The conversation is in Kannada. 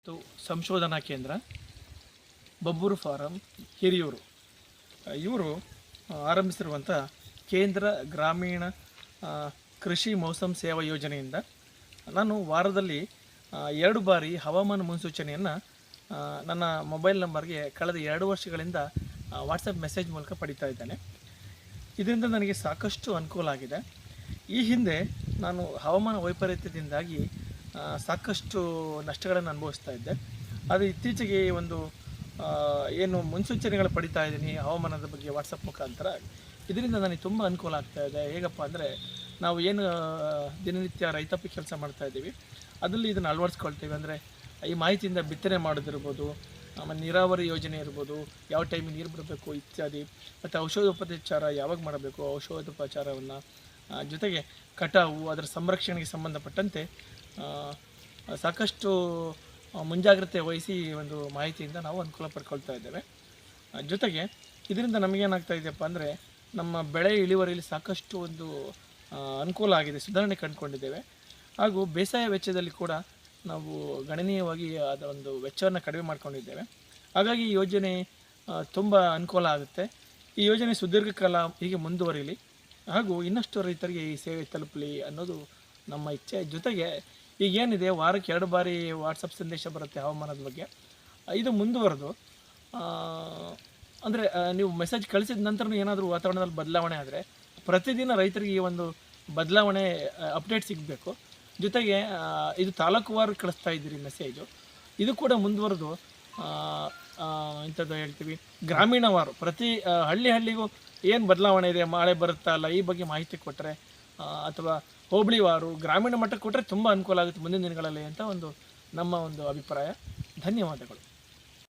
ಮತ್ತು ಸಂಶೋಧನಾ ಕೇಂದ್ರ ಬಬ್ಬೂರು ಫಾರಂ ಹಿರಿಯೂರು ಇವರು ಆರಂಭಿಸಿರುವಂಥ ಕೇಂದ್ರ ಗ್ರಾಮೀಣ ಕೃಷಿ ಮೌಸಮ್ ಸೇವಾ ಯೋಜನೆಯಿಂದ ನಾನು ವಾರದಲ್ಲಿ 2 ಬಾರಿ ಹವಾಮಾನ ಮುನ್ಸೂಚನೆಯನ್ನು ನನ್ನ ಮೊಬೈಲ್ ನಂಬರ್ಗೆ ಕಳೆದ 2 ವರ್ಷಗಳಿಂದ ವಾಟ್ಸಪ್ ಮೆಸೇಜ್ ಮೂಲಕ ಪಡಿತಾ ಇದ್ದೇನೆ. ಇದರಿಂದ ನನಗೆ ಸಾಕಷ್ಟು ಅನುಕೂಲ ಆಗಿದೆ. ಈ ಹಿಂದೆ ನಾನು ಹವಾಮಾನ ವೈಪರೀತ್ಯದಿಂದಾಗಿ ಸಾಕಷ್ಟು ನಷ್ಟಗಳನ್ನು ಅನುಭವಿಸ್ತಾ ಇದ್ದೆ. ಅದು ಇತ್ತೀಚೆಗೆ ಒಂದು ಏನು ಮುನ್ಸೂಚನೆಗಳು ಪಡಿತಾ ಇದ್ದೀನಿ ಹವಾಮಾನದ ಬಗ್ಗೆ ವಾಟ್ಸಪ್ ಮುಖಾಂತರ, ಇದರಿಂದ ನನಗೆ ತುಂಬ ಅನುಕೂಲ ಆಗ್ತಾ ಇದೆ. ಹೇಗಪ್ಪ ಅಂದರೆ, ನಾವು ಏನು ದಿನನಿತ್ಯ ರೈತಾಪಿ ಕೆಲಸ ಮಾಡ್ತಾ ಇದ್ದೀವಿ, ಅದರಲ್ಲಿ ಇದನ್ನು ಅಳವಡಿಸ್ಕೊಳ್ತೀವಿ. ಅಂದರೆ ಈ ಮಾಹಿತಿಯಿಂದ ಬಿತ್ತನೆ ಮಾಡೋದಿರ್ಬೋದು, ಆಮೇಲೆ ನೀರಾವರಿ ಯೋಜನೆ ಇರ್ಬೋದು, ಯಾವ ಟೈಮಿಗೆ ನೀರು ಬಿಡಬೇಕು ಇತ್ಯಾದಿ, ಮತ್ತು ಔಷಧೋಪಚಾರ ಯಾವಾಗ ಮಾಡಬೇಕು, ಔಷಧೋಪಚಾರವನ್ನು ಜೊತೆಗೆ ಕಟಾವು, ಅದರ ಸಂರಕ್ಷಣೆಗೆ ಸಂಬಂಧಪಟ್ಟಂತೆ ಸಾಕಷ್ಟು ಮುಂಜಾಗ್ರತೆ ವಹಿಸಿ ಒಂದು ಮಾಹಿತಿಯಿಂದ ನಾವು ಅನುಕೂಲ ಪಡ್ಕೊಳ್ತಾ ಇದ್ದೇವೆ. ಜೊತೆಗೆ ಇದರಿಂದ ನಮಗೇನಾಗ್ತಾ ಇದೆಯಪ್ಪ ಅಂದರೆ, ನಮ್ಮ ಬೆಳೆ ಇಳುವರಿಯಲ್ಲಿ ಸಾಕಷ್ಟು ಒಂದು ಅನುಕೂಲ ಆಗಿದೆ, ಸುಧಾರಣೆ ಕಂಡುಕೊಂಡಿದ್ದೇವೆ. ಹಾಗೂ ಬೇಸಾಯ ವೆಚ್ಚದಲ್ಲಿ ಕೂಡ ನಾವು ಗಣನೀಯವಾಗಿ ಅದರ ಒಂದು ವೆಚ್ಚವನ್ನು ಕಡಿಮೆ ಮಾಡ್ಕೊಂಡಿದ್ದೇವೆ. ಹಾಗಾಗಿ ಈ ಯೋಜನೆ ತುಂಬ ಅನುಕೂಲ ಆಗುತ್ತೆ. ಈ ಯೋಜನೆ ಸುದೀರ್ಘ ಕಾಲ ಹೀಗೆ ಮುಂದುವರಿಯಲಿ ಹಾಗೂ ಇನ್ನಷ್ಟು ರೈತರಿಗೆ ಈ ಸೇವೆ ತಲುಪಲಿ ಅನ್ನೋದು ನಮ್ಮ ಇಚ್ಛೆ. ಜೊತೆಗೆ ಈಗೇನಿದೆ, ವಾರಕ್ಕೆ 2 ಬಾರಿ ವಾಟ್ಸಪ್ ಸಂದೇಶ ಬರುತ್ತೆ ಹವಾಮಾನದ ಬಗ್ಗೆ. ಇದು ಮುಂದುವರೆದು ಅಂದರೆ ನೀವು ಮೆಸೇಜ್ ಕಳಿಸಿದ ನಂತರ ಏನಾದರೂ ವಾತಾವರಣದಲ್ಲಿ ಬದಲಾವಣೆ ಆದರೆ ಪ್ರತಿದಿನ ರೈತರಿಗೆ ಈ ಒಂದು ಬದಲಾವಣೆ ಅಪ್ಡೇಟ್ ಸಿಗಬೇಕು. ಜೊತೆಗೆ ಇದು ತಾಲೂಕುವಾರು ಕಳಿಸ್ತಾ ಇದ್ದೀರಿ ಮೆಸೇಜು, ಇದು ಕೂಡ ಮುಂದುವರೆದು ಇಂಥದ್ದು ಹೇಳ್ತೀವಿ ಗ್ರಾಮೀಣವಾರು ಪ್ರತಿ ಹಳ್ಳಿಗೂ ಏನು ಬದಲಾವಣೆ ಇದೆ, ಮಳೆ ಬರುತ್ತಾ ಅಲ್ಲ, ಈ ಬಗ್ಗೆ ಮಾಹಿತಿ ಕೊಟ್ಟರೆ ಅಥವಾ ಹೋಬಳಿವಾರು ಗ್ರಾಮೀಣ ಮಟ್ಟಕ್ಕೆ ಕೊಟ್ಟರೆ ತುಂಬ ಅನುಕೂಲ ಆಗುತ್ತೆ ಮುಂದಿನ ದಿನಗಳಲ್ಲಿ ಅಂತ ನಮ್ಮ ಒಂದು ಅಭಿಪ್ರಾಯ. ಧನ್ಯವಾದಗಳು.